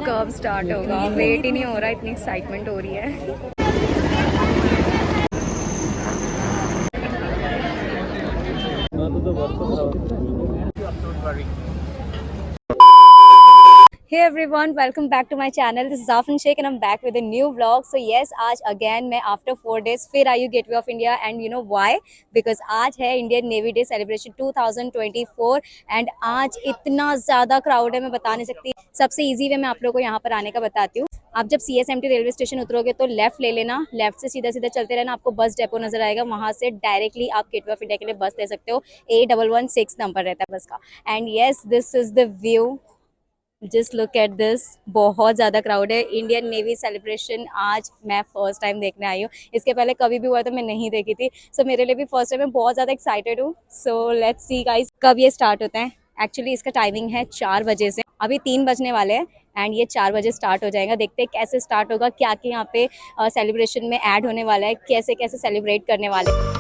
कब स्टार्ट होगा, वेट ही नहीं हो रहा, इतनी एक्साइटमेंट हो रही है। Hey everyone, welcome back to my channel. This is Zafin Sheikh and I'm back with a new vlog. So yes, आज again मैं after 4 days फिर आई हूँ Gateway of India and you know why? Because आज है Indian Navy Day Celebration 2024 and आज इतना ज़्यादा crowd है, मैं बता नहीं सकती। सबसे इजी वे मैं आप लोगों को यहाँ पर आने का बताती हूँ। आप जब CSMT रेलवे स्टेशन उतरोगे तो लेफ्ट ले लेना, लेफ्ट से सीधा सीधा चलते रहना, आपको बस डेपो नजर आएगा, वहाँ से डायरेक्टली आप गेटवे ऑफ इंडिया के लिए बस ले सकते हो। 8116 नंबर रहता है बस का। And yes, this is the view, just look at this. बहुत ज़्यादा क्राउड है। इंडियन नेवी सेलिब्रेशन आज मैं फर्स्ट टाइम देखने आई हूँ, इसके पहले कभी भी हुआ तो मैं नहीं देखी थी। सो मेरे लिए भी फर्स्ट टाइम, मैं बहुत ज़्यादा एक्साइटेड हूँ। सो लेट्स सी गाइस कब ये स्टार्ट होता है। एक्चुअली इसका टाइमिंग है 4 बजे से, अभी 3 बजने वाले हैं एंड ये 4 बजे स्टार्ट हो जाएगा। देखते हैं कैसे स्टार्ट होगा, क्या क्या यहाँ पे सेलिब्रेशन में ऐड होने वाला है, कैसे कैसे सेलिब्रेट करने वाले हैं।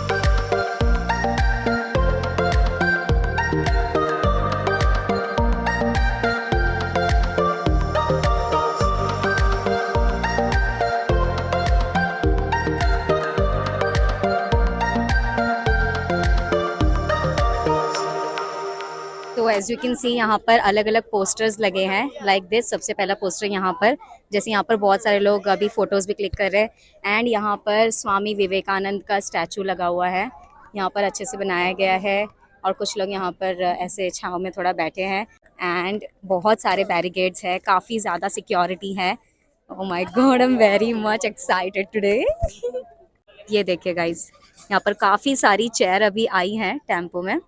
तो एज यू कैन सी यहाँ पर अलग अलग पोस्टर्स लगे हैं लाइक दिस। सबसे पहला पोस्टर यहाँ पर, जैसे यहाँ पर बहुत सारे लोग अभी फोटोज भी क्लिक कर रहे हैं एंड यहाँ पर स्वामी विवेकानंद का स्टैचू लगा हुआ है, यहाँ पर अच्छे से बनाया गया है और कुछ लोग यहाँ पर ऐसे छांव में थोड़ा बैठे हैं एंड बहुत सारे बैरिकेड्स है, काफ़ी ज़्यादा सिक्योरिटी है। Oh my God, I am very much excited today. ये देखिए गाइज, यहाँ पर काफ़ी सारी चेयर अभी आई हैं टेम्पो में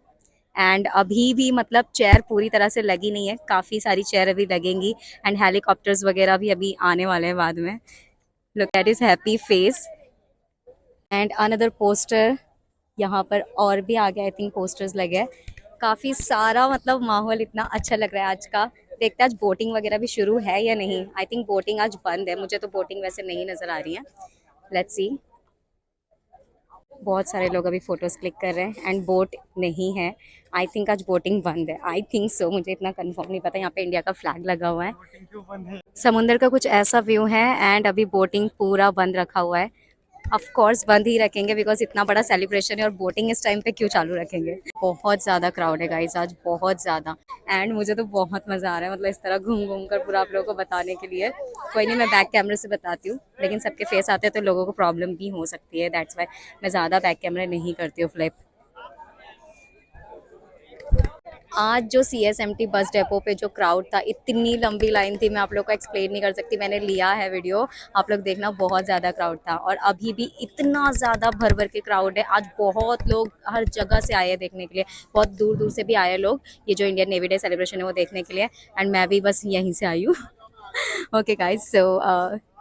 एंड अभी भी मतलब चेयर पूरी तरह से लगी नहीं है, काफ़ी सारी चेयर अभी लगेंगी एंड हेलीकॉप्टर्स वगैरह भी अभी आने वाले हैं बाद में। Look at his happy face and another poster यहाँ पर और भी आ गया। आई थिंक पोस्टर्स लगे हैं काफ़ी सारा, मतलब माहौल इतना अच्छा लग रहा है आज का। देखते हैं आज बोटिंग वगैरह भी शुरू है या नहीं। आई थिंक बोटिंग आज बंद है, मुझे तो बोटिंग वैसे नहीं नज़र आ रही है। Let's see. बहुत सारे लोग अभी फोटोज क्लिक कर रहे हैं एंड बोट नहीं है। आई थिंक आज बोटिंग बंद है, आई थिंक सो, मुझे इतना कंफर्म नहीं पता। यहाँ पे इंडिया का फ्लैग लगा हुआ है, समुंदर का कुछ ऐसा व्यू है एंड अभी बोटिंग पूरा बंद रखा हुआ है। ऑफ कोर्स बंद ही रखेंगे बिकॉज इतना बड़ा सेलिब्रेशन है और बोटिंग इस टाइम पे क्यों चालू रखेंगे। बहुत ज़्यादा क्राउड है गाइस आज, बहुत ज़्यादा। एंड मुझे तो बहुत मज़ा आ रहा है, मतलब इस तरह घूम घूम कर पूरा आप लोगों को बताने के लिए। कोई नहीं, मैं बैक कैमरे से बताती हूँ, लेकिन सबके फेस आते हैं तो लोगों को प्रॉब्लम भी हो सकती है, दैट्स वाई मैं ज़्यादा बैक कैमरे नहीं करती हूँ फ्लिप। आज जो CSMT बस डेपो पे जो क्राउड था, इतनी लंबी लाइन थी, मैं आप लोग को एक्सप्लेन नहीं कर सकती। मैंने लिया है वीडियो, आप लोग देखना, बहुत ज़्यादा क्राउड था और अभी भी इतना ज़्यादा भर भर के क्राउड है। आज बहुत लोग हर जगह से आए हैं देखने के लिए, बहुत दूर दूर से भी आए लोग ये जो इंडियन नेवी डे सेलिब्रेशन है वो देखने के लिए एंड मैं भी बस यहीं से आई हूँ। ओके गाइज, सो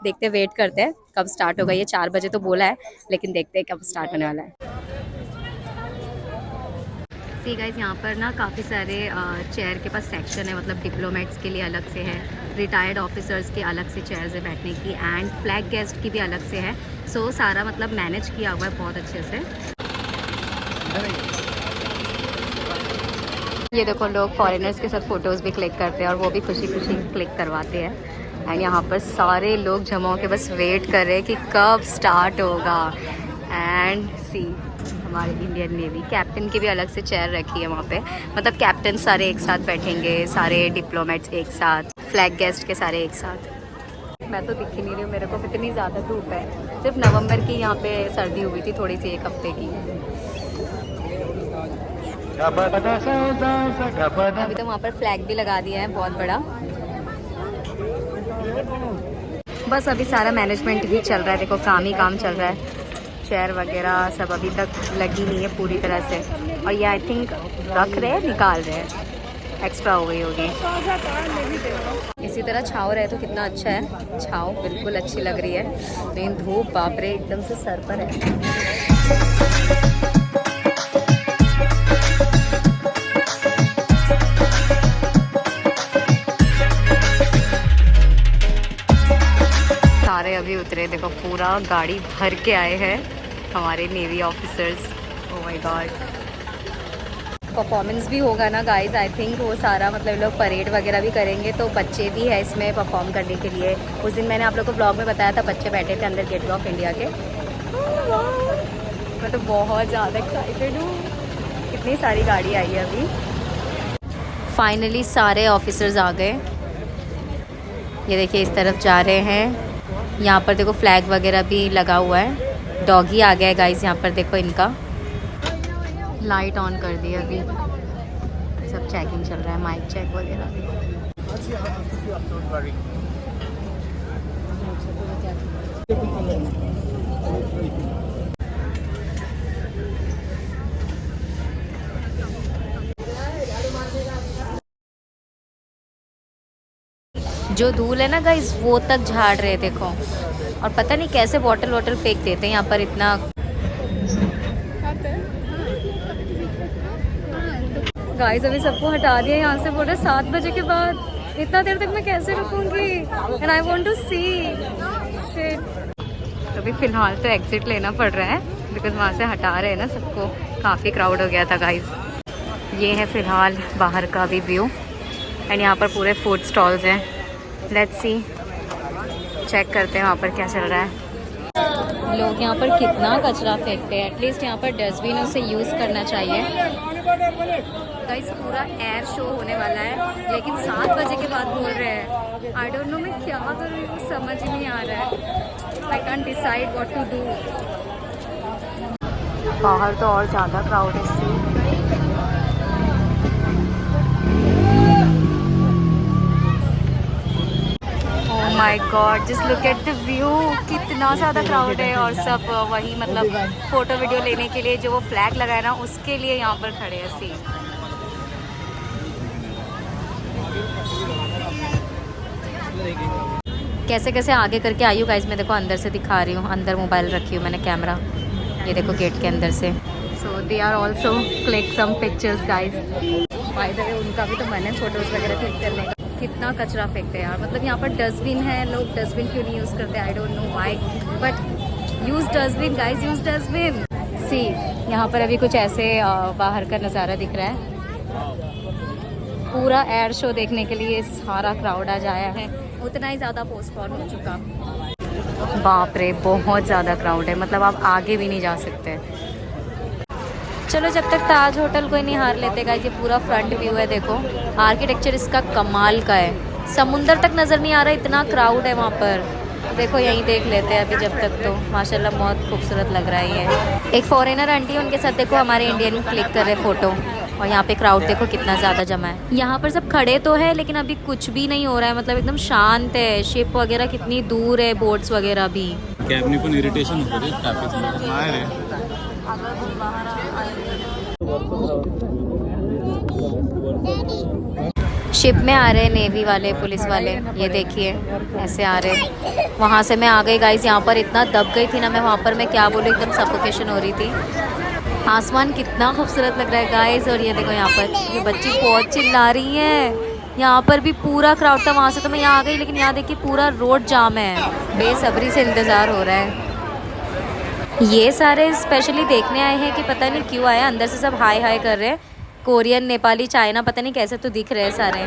देखते वेट करते हैं कब स्टार्ट होगा। ये 4 बजे तो बोला है, लेकिन देखते हैं कब स्टार्ट होने वाला है। सी गाइस, यहाँ पर ना काफ़ी सारे चेयर के पास सेक्शन है, मतलब डिप्लोमेट्स के लिए अलग से है, रिटायर्ड ऑफिसर्स के अलग से चेयर्स है बैठने की एंड फ्लैग गेस्ट की भी अलग से है। सो सारा मतलब मैनेज किया हुआ है बहुत अच्छे से। ये देखो, लोग फॉरेनर्स के साथ फ़ोटोज़ भी क्लिक करते हैं और वो भी खुशी खुशी क्लिक करवाते हैं एंड यहाँ पर सारे लोग जमा होकर बस वेट कर रहे हैं कि कब स्टार्ट होगा। एंड सी, हमारे इंडियन नेवी कैप्टन की भी अलग से चेयर रखी है वहाँ पे, मतलब कैप्टन सारे एक साथ बैठेंगे, सारे डिप्लोमेट्स एक साथ, फ्लैग गेस्ट के सारे एक साथ। मैं तो दिख ही नहीं रही हूँ, मेरे को इतनी ज़्यादा धूप है। सिर्फ नवंबर की यहाँ पे सर्दी हुई थी थोड़ी सी, 1 हफ्ते की। अभी तो वहाँ पर फ्लैग भी लगा दिया है बहुत बड़ा। बस अभी सारा मैनेजमेंट ही चल रहा है, देखो काम ही काम चल रहा है। चेयर वगैरह सब अभी तक लगी नहीं है पूरी तरह से और ये आई थिंक रख रहे हैं, निकाल रहे हैं, एक्स्ट्रा हो गई होगी। इसी तरह छाँव रहे तो कितना अच्छा है, छाँव बिल्कुल अच्छी लग रही है, लेकिन धूप बाप रे एकदम से सर पर है। सारे अभी उतरे, देखो पूरा गाड़ी भर के आए हैं हमारे navy officers. Oh my God, performance भी होगा ना गाइस, आई थिंक वो सारा मतलब लोग परेड वगैरह भी करेंगे, तो बच्चे भी है इसमें परफॉर्म करने के लिए। उस दिन मैंने आप लोग को ब्लॉग में बताया था, बच्चे बैठे थे अंदर गेटवे ऑफ इंडिया के। मैं तो बहुत ज़्यादा एक्साइटेड हूँ। कितनी सारी गाड़ी आई है अभी। फाइनली सारे ऑफिसर्स आ गए। ये देखिए इस तरफ जा रहे हैं। यहाँ पर देखो फ्लैग वगैरह भी लगा हुआ है। डॉगी आ गया है गाइस, यहाँ पर देखो इनका। लाइट ऑन कर दी अभी, सब चेकिंग चल रहा है, माइक चेक वगैरह। जो धूल है ना गाइस वो तक झाड़ रहे देखो, और पता नहीं कैसे बॉटल वॉटल फेंक देते हैं यहाँ पर इतना। गाइस अभी सबको हटा दिया यहाँ से, बोल रहे 7 बजे के बाद। इतना देर तक मैं कैसे रुकूंगी? And I want to see shit. तो अभी फिलहाल तो एग्जिट लेना पड़ रहा है बिकॉज वहाँ से हटा रहे हैं ना सबको। काफ़ी क्राउड हो गया था गाइस। ये है फिलहाल बाहर का भी व्यू, एंड यहाँ पर पूरे फूड स्टॉल्स हैं। लेट्स सी, चेक करते हैं वहाँ पर क्या चल रहा है। लोग यहाँ पर कितना कचरा फेंकते हैं। एटलीस्ट यहाँ पर डस्टबिन उसे यूज़ करना चाहिए। गाइस पूरा एयर शो होने वाला है, लेकिन 7 बजे के बाद बोल रहे हैं। आई डोंट नो मैं क्या करूँ, समझ ही नहीं आ रहा है। I can't decide what to do. बाहर तो और ज़्यादा क्राउड है। My god, just look at the view. कितना ज़्यादा क्राउड है, और सब वही मतलब फ़ोटो वीडियो लेने के लिए जो वो फ्लैग लगाया ना उसके लिए यहाँ पर खड़े हैं। सी कैसे कैसे आगे करके आई हूँ गाइस। मैं देखो अंदर से दिखा रही हूँ, अंदर मोबाइल रखी हूँ मैंने कैमरा। ये देखो गेट के अंदर से। So they are also click some pictures guys. By the way उनका भी तो मन है फोटोज़ वगैरह क्लिक करने का। कितना कचरा फेंकते हैं यार। मतलब यहाँ पर डस्टबिन है, लोग डस्टबिन क्यों नहीं यूज़ करते? I don't know why, but use dustbin guys, use dustbin. See यहाँ पर अभी कुछ ऐसे बाहर का नज़ारा दिख रहा है। पूरा एयर शो देखने के लिए सारा क्राउड आ जाया है। उतना ही ज़्यादा पोस्टपोन हो चुका। बाप रे बहुत ज़्यादा क्राउड है, मतलब आप आगे भी नहीं जा सकते। चलो जब तक ताज होटल कोई नहीं हार लेते गाइस। ये पूरा फ्रंट व्यू है देखो। आर्किटेक्चर इसका कमाल का है। समुंदर तक नज़र नहीं आ रहा, इतना क्राउड है वहाँ पर। देखो यहीं देख लेते हैं अभी जब तक। तो माशाल्लाह बहुत खूबसूरत लग रहा है ये। एक फॉरेनर आंटी उनके साथ देखो हमारे इंडियन क्लिक कर रहे फ़ोटो। और यहाँ पे क्राउड देखो कितना ज़्यादा जमा है। यहाँ पर सब खड़े तो है लेकिन अभी कुछ भी नहीं हो रहा है, मतलब एकदम शांत है। शिप वगैरह कितनी दूर है, बोट्स वगैरह भी। कॅबनी पण इरिटेशन होतं रे ट्रॅफिक नाही रे। शिप में आ रहे हैं नेवी वाले, पुलिस वाले। ये देखिए ऐसे आ रहे हैं। वहाँ से मैं आ गई गाइस। यहाँ पर इतना दब गई थी ना मैं, वहाँ पर मैं क्या बोलूँ, एकदम सफोकेशन हो रही थी। आसमान कितना खूबसूरत लग रहा है गाइस। और ये देखो यहाँ पर ये बच्ची बहुत चिल्ला रही है। यहाँ पर भी पूरा क्राउड था। वहाँ से तो मैं यहाँ आ गई, लेकिन यहाँ देखिए पूरा रोड जाम है। बेसब्री से इंतज़ार हो रहा है। ये सारे स्पेशली देखने आए हैं कि पता नहीं क्यों आए। अंदर से सब हाय हाय कर रहे हैं। कोरियन, नेपाली, चाइना, पता नहीं कैसे तो दिख रहे हैं सारे।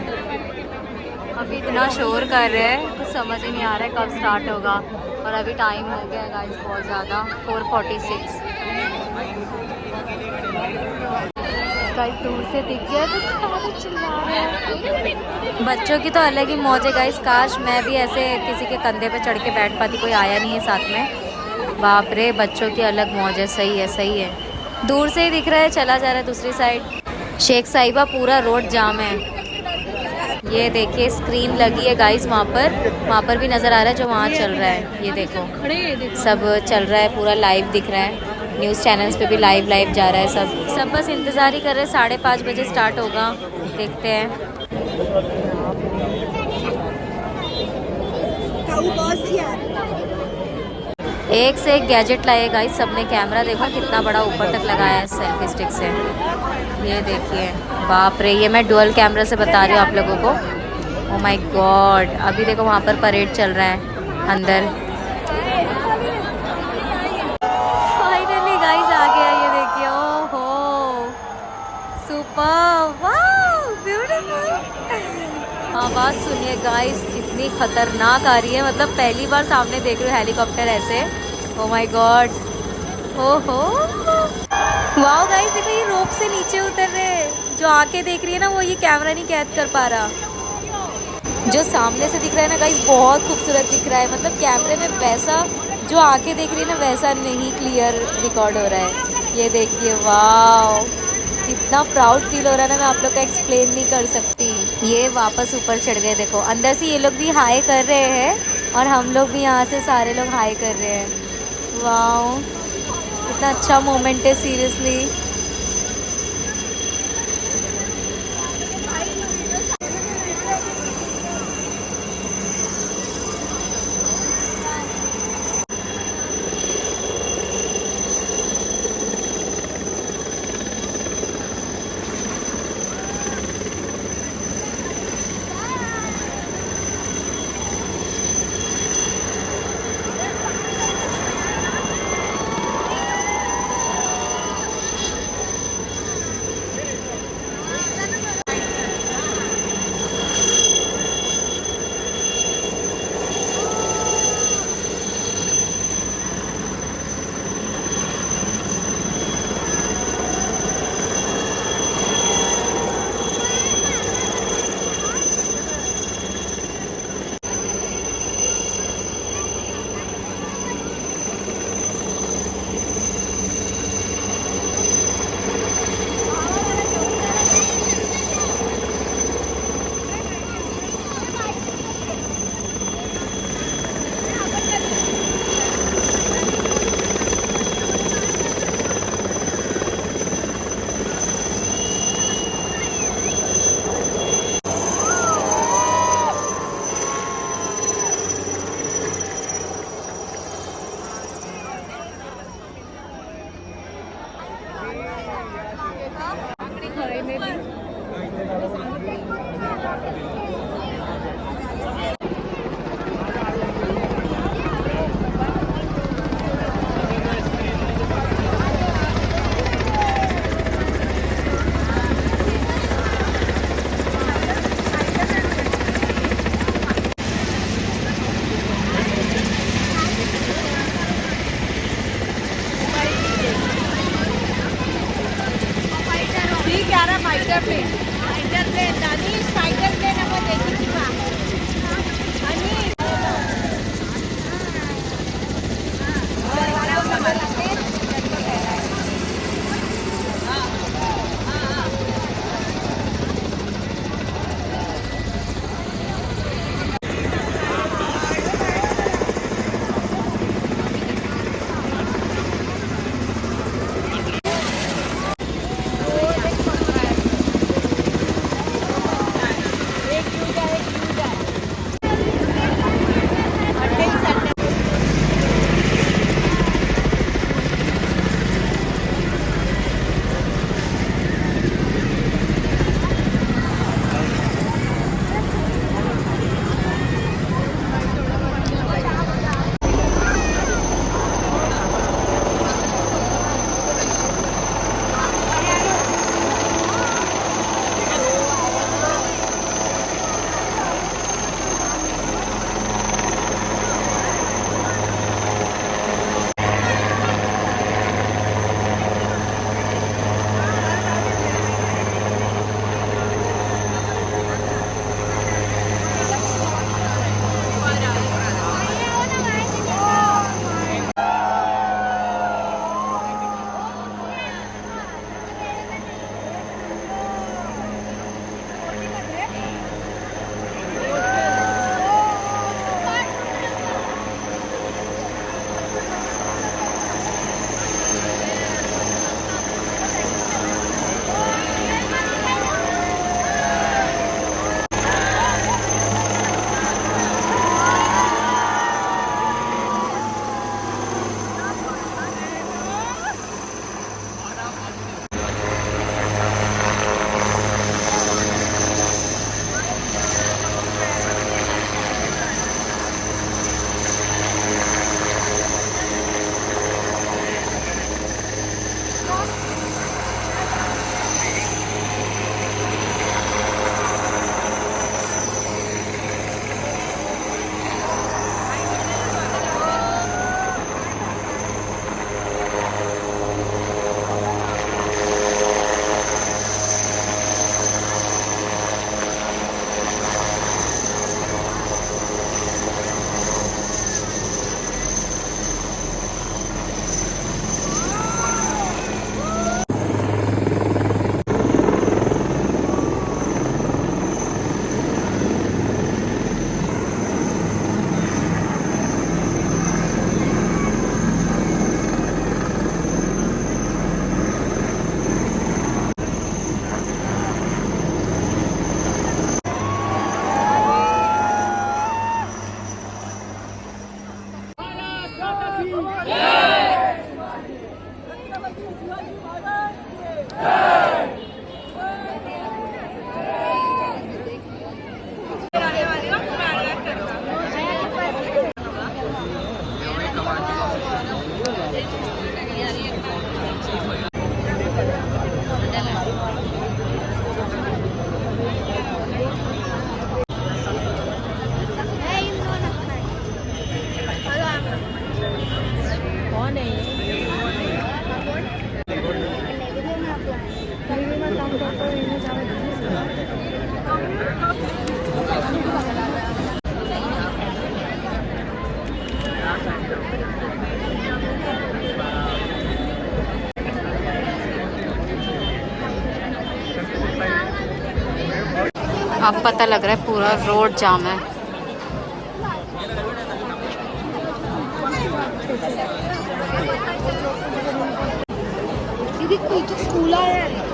अभी इतना शोर कर रहे हैं, कुछ समझ ही नहीं आ रहा है कब स्टार्ट होगा। और अभी टाइम हो गया है गाइस बहुत ज़्यादा, 4:46। गाइस दूर से दिख गया तो सारे चिल्ला रहे हैं। बच्चों की तो अलग ही मौज है गाइस। काश मैं भी ऐसे किसी के कंधे पे चढ़ के बैठ पाती। कोई आया नहीं है साथ में। बाप रे बच्चों की अलग मौज है। सही है, सही है। दूर से ही दिख रहा है, चला जा रहा है दूसरी साइड। शेख साहिबा पूरा रोड जाम है। ये देखिए स्क्रीन लगी है गाइस वहाँ पर भी नज़र आ रहा है जो वहाँ चल रहा है। ये देखो सब चल रहा है, पूरा लाइव दिख रहा है। न्यूज़ चैनल्स पे भी लाइव जा रहा है। सब बस इंतज़ार ही कर रहे हैं। 5:30 बजे स्टार्ट होगा, देखते हैं। एक से एक गैजेट लाए गाइस सबने। कैमरा देखो कितना बड़ा ऊपर तक लगाया है सेल्फी स्टिक से। ये देखिए बाप रे, ये मैं डुअल कैमरा से बता रही हूँ आप लोगों को। ओह माय गॉड, अभी देखो वहाँ पर परेड चल रहा है अंदर। फाइनली गाइस आ गया, ये देखिए। ओहो सुपर। आवाज़ सुनिए गाइस, कितनी खतरनाक आ रही है। मतलब पहली बार सामने देख रही हूँ हेलीकॉप्टर ऐसे। ओ माय गॉड, ओहो वाओ गाइस, देखो ये रोप से नीचे उतर रहे हैं। जो आंखें देख रही है ना, वो ये कैमरा नहीं कैद कर पा रहा। जो सामने से दिख रहा है ना गाइस, बहुत खूबसूरत दिख रहा है। मतलब कैमरे में वैसा जो आंखें देख रही है ना, वैसा नहीं क्लियर रिकॉर्ड हो रहा है। ये देखिए, वाओ, इतना प्राउड फील हो रहा है ना, मैं आप लोग का एक्सप्लेन नहीं कर सकती। ये वापस ऊपर चढ़ गए, देखो अंदर से ये लोग भी हाई कर रहे हैं और हम लोग भी यहाँ से सारे लोग हाई कर रहे हैं। वाओ, इतना अच्छा मोमेंट है सीरियसली। अब पता लग रहा है पूरा रोड जाम है। दीदी कोई तो स्कूल आया है।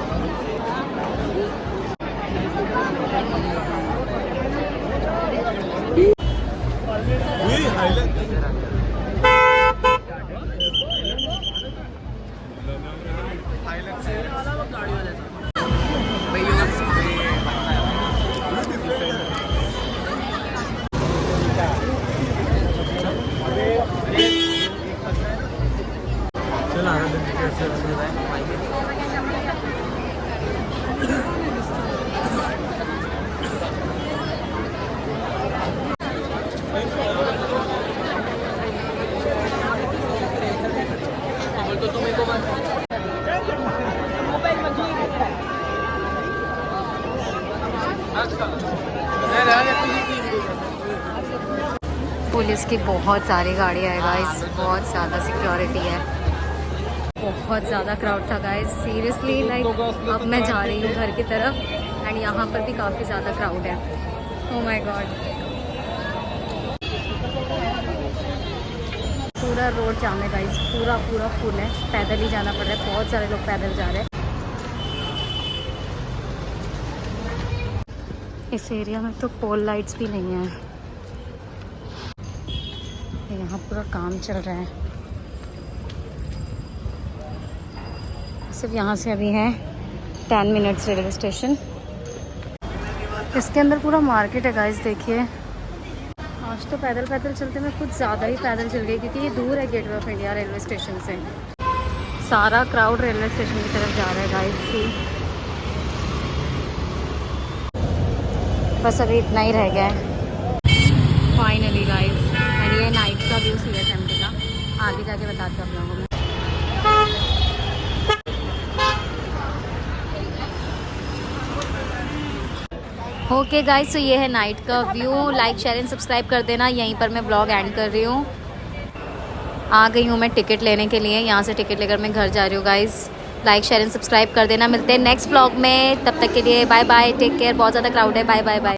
पुलिस की बहुत सारी गाड़ियाँ है गाइस, बहुत ज़्यादा सिक्योरिटी है, बहुत ज़्यादा क्राउड था गाइस सीरियसली। लाइक अब मैं जा रही हूँ घर की तरफ एंड यहाँ पर भी काफ़ी ज़्यादा क्राउड है। ओह माय गॉड, पूरा रोड जाम है गाइस, पूरा पूरा फुल है, पैदल ही जाना पड़ रहा है, बहुत सारे लोग पैदल जा रहे हैं। इस एरिया में तो पोल लाइट्स भी नहीं है, यहाँ पूरा काम चल रहा है। सिर्फ यहाँ से अभी है 10 मिनट्स रेलवे स्टेशन। इसके अंदर पूरा मार्केट है गाइस, देखिए। आज तो पैदल पैदल चलते मैं कुछ ज़्यादा ही पैदल चल गई, क्योंकि ये दूर है gateway of India railway station से। सारा क्राउड रेलवे स्टेशन की तरफ जा रहा है गाइस। बस अभी इतना ही रह गया है फाइनली गाइस। एंड ये नाइट का व्यू CSMT का, आगे जाके बताते हैं आप लोगों को। ओके गाइस, तो ये है नाइट का view. Like share and subscribe कर देना। यहीं पर मैं ब्लॉग एंड कर रही हूँ। आ गई हूँ मैं टिकट लेने के लिए, यहाँ से टिकट लेकर मैं घर जा रही हूँ guys. Like share and subscribe कर देना। मिलते हैं नेक्स्ट ब्लॉग में, तब तक के लिए बाय बाय, टेक केयर। बहुत ज़्यादा क्राउड है, बाय बाय बाय।